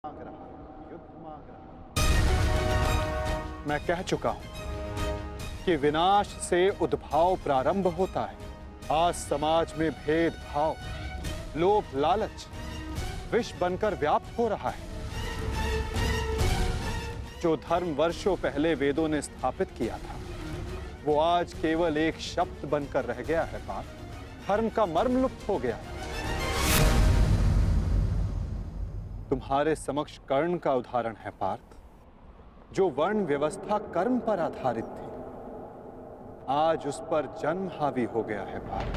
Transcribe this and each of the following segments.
मांग रहा है, युद्ध मांग रहा है। मैं कह चुका हूं कि विनाश से उद्भाव प्रारंभ होता है। आज समाज में भेदभाव, लोभ, लालच विष बनकर व्याप्त हो रहा है। जो धर्म वर्षों पहले वेदों ने स्थापित किया था, वो आज केवल एक शब्द बनकर रह गया है। पार्थ, धर्म का मर्म लुप्त हो गया है। तुम्हारे समक्ष कर्ण का उदाहरण है पार्थ, जो वर्ण व्यवस्था कर्म पर आधारित थी, आज उस पर जन्म हावी हो गया है पार्थ।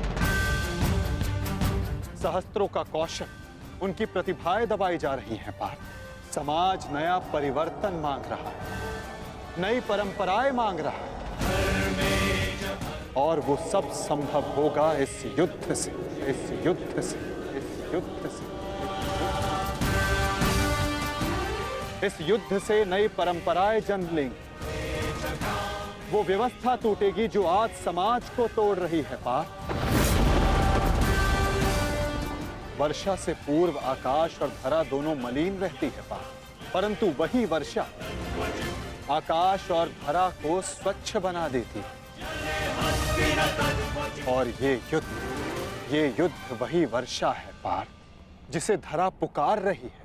सहस्त्रों का कौशल, उनकी प्रतिभाएं दबाई जा रही हैं पार्थ। समाज नया परिवर्तन मांग रहा है, नई परंपराएं मांग रहा है, और वो सब संभव होगा इस युद्ध से, इस युद्ध से, इस युद्ध से। इस युद्ध से नई परंपराएं जन्म लेंगी। वो व्यवस्था टूटेगी जो आज समाज को तोड़ रही है पार्थ। वर्षा से पूर्व आकाश और धरा दोनों मलिन रहती है पार्थ, परंतु वही वर्षा आकाश और धरा को स्वच्छ बना देती है। और ये युद्ध वही वर्षा है पार्थ, जिसे धरा पुकार रही है।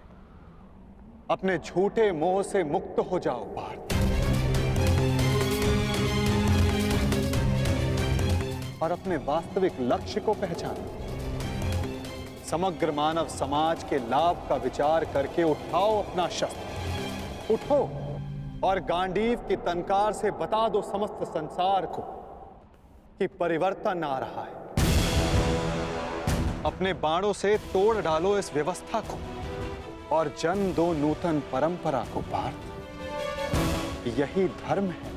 अपने झूठे मोह से मुक्त हो जाओ पार्थ, और अपने वास्तविक लक्ष्य को पहचानो। समग्र मानव समाज के लाभ का विचार करके उठाओ अपना शस्त्र, उठो और गांडीव की तनकार से बता दो समस्त संसार को कि परिवर्तन आ रहा है। अपने बाणों से तोड़ डालो इस व्यवस्था को और जन्म दो नूतन परंपरा को पार्थ। यही धर्म है।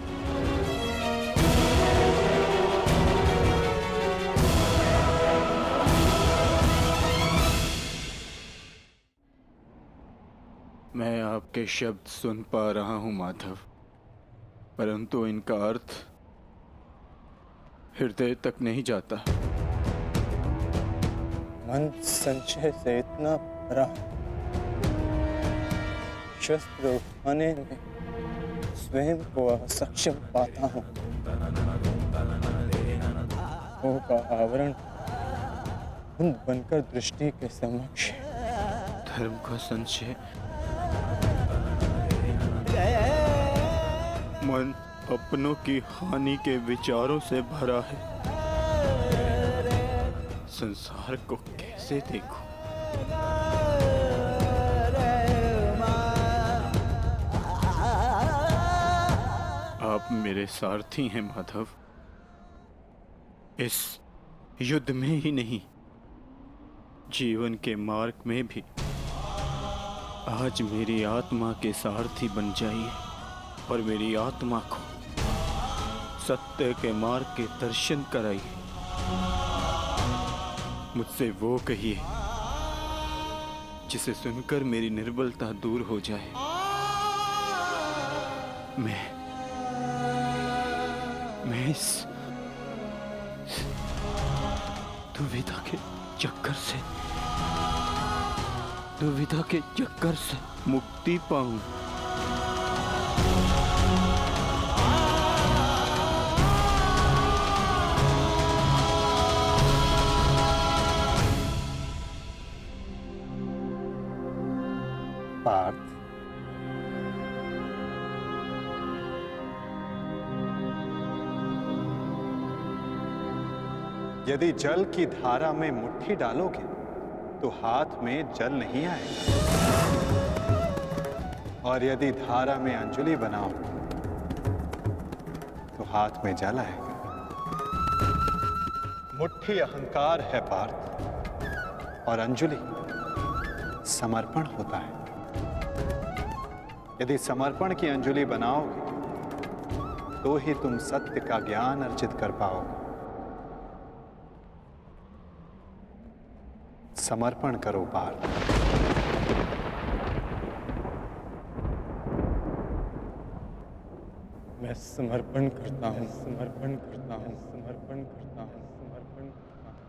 मैं आपके शब्द सुन पा रहा हूं माधव, परंतु इनका अर्थ हृदय तक नहीं जाता। मन संशय से इतना भरा, शस्त्र उठाने में स्वयं को असक्षम पाता हूं। मोह का आवरण धुंध बनकर दृष्टि के समक्ष। धर्म का संशय, मन अपनों की हानि के विचारों से भरा है। संसार को कैसे देखूं? आप मेरे सारथी हैं माधव। इस युद्ध में ही नहीं, जीवन के मार्ग में भी आज मेरी आत्मा के सारथी बन जाइए और मेरी आत्मा को सत्य के मार्ग के दर्शन कराइए। मुझसे वो कहिए जिसे सुनकर मेरी निर्बलता दूर हो जाए। मैं इस दुविधा के चक्कर से मुक्ति पाऊं। पार्थ, यदि जल की धारा में मुट्ठी डालोगे तो हाथ में जल नहीं आएगा, और यदि धारा में अंजलि बनाओगे तो हाथ में जल आएगा। मुट्ठी अहंकार है पार्थ, और अंजलि समर्पण होता है। यदि समर्पण की अंजलि बनाओगे तो ही तुम सत्य का ज्ञान अर्जित कर पाओगे। समर्पण करो पार्थ। मैं समर्पण करता हूँ, समर्पण करता हूँ, समर्पण करता हूँ, समर्पण करता हूँ।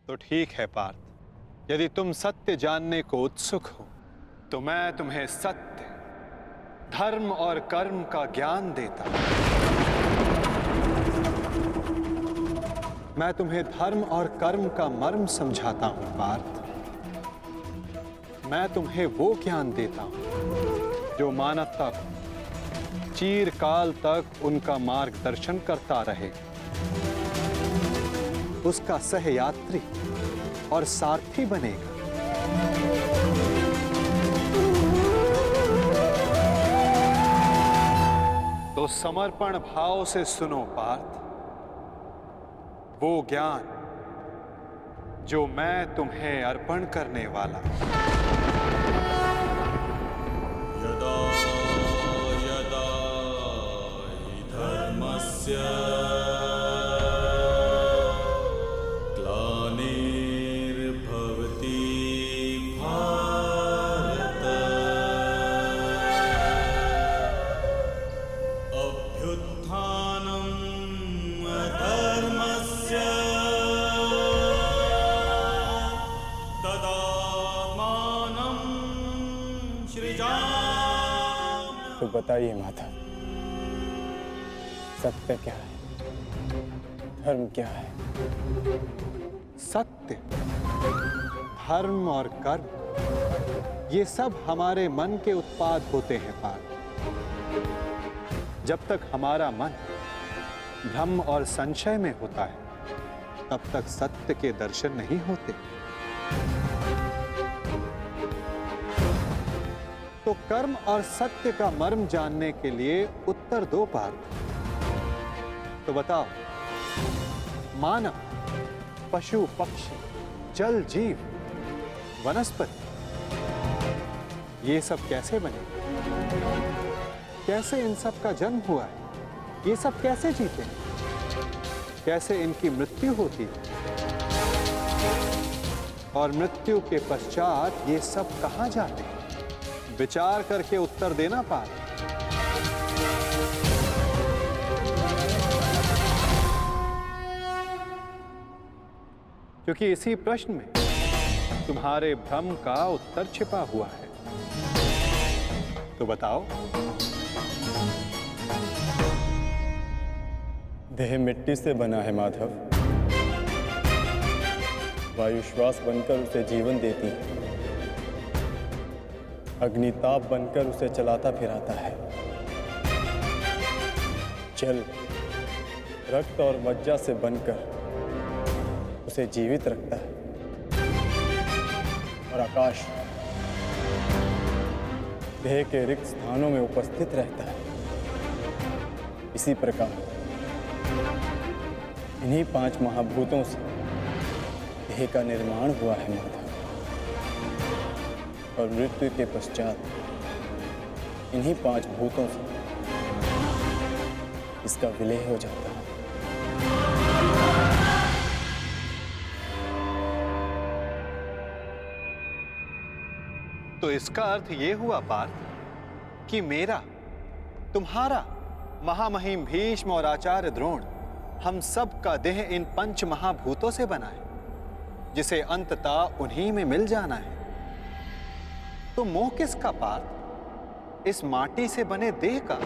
तो ठीक है पार्थ, यदि तुम सत्य जानने को उत्सुक हो तो मैं तुम्हें सत्य, धर्म और कर्म का ज्ञान देता हूं। मैं तुम्हें धर्म और कर्म का मर्म समझाता हूं पार्थ। मैं तुम्हें वो ज्ञान देता हूं जो मानवता को चिरकाल तक उनका मार्गदर्शन करता रहे, उसका सहयात्री और सारथी बनेगा। तो समर्पण भाव से सुनो पार्थ, वो ज्ञान जो मैं तुम्हें अर्पण करने वाला हूं। यदा यदा हि धर्मस्य ग्लानिर्भवति भारत अभ्युत्थानम् अधर्मस्य तदात्मानं सृजामि। तो बताइए माता, सत्य क्या है, धर्म क्या है? सत्य, धर्म और कर्म ये सब हमारे मन के उत्पाद होते हैं पार्थ। जब तक हमारा मन भ्रम और संशय में होता है तब तक सत्य के दर्शन नहीं होते। तो कर्म और सत्य का मर्म जानने के लिए उत्तर दो पार्थ। तो बताओ, मानव, पशु पक्षी, जल जीव, वनस्पति ये सब कैसे बने? कैसे इन सब का जन्म हुआ है? ये सब कैसे जीते हैं? कैसे इनकी मृत्यु होती है? और मृत्यु के पश्चात ये सब कहां जाते हैं? विचार करके उत्तर देना पार्थ। क्योंकि इसी प्रश्न में तुम्हारे भ्रम का उत्तर छिपा हुआ है। तो बताओ। देह मिट्टी से बना है माधव, वायु श्वास बनकर उसे जीवन देती है, अग्निताप बनकर उसे चलाता फिराता है, जल रक्त और मज्जा से बनकर उसे जीवित रखता है, और आकाश देह के रिक्त स्थानों में उपस्थित रहता है। इसी प्रकार इन्हीं 5 महाभूतों से देह का निर्माण हुआ है माधव, और मृत्यु के पश्चात इन्हीं 5 भूतों से इसका विलय हो जाता है। तो इसका अर्थ ये हुआ पार्थ कि मेरा, तुम्हारा, महामहिम भीष्म और आचार्य द्रोण, हम सब का देह इन 5 महाभूतों से बना है, जिसे अंततः उन्हीं में मिल जाना है। तो मोह किसका पार्थ? इस माटी से बने देह का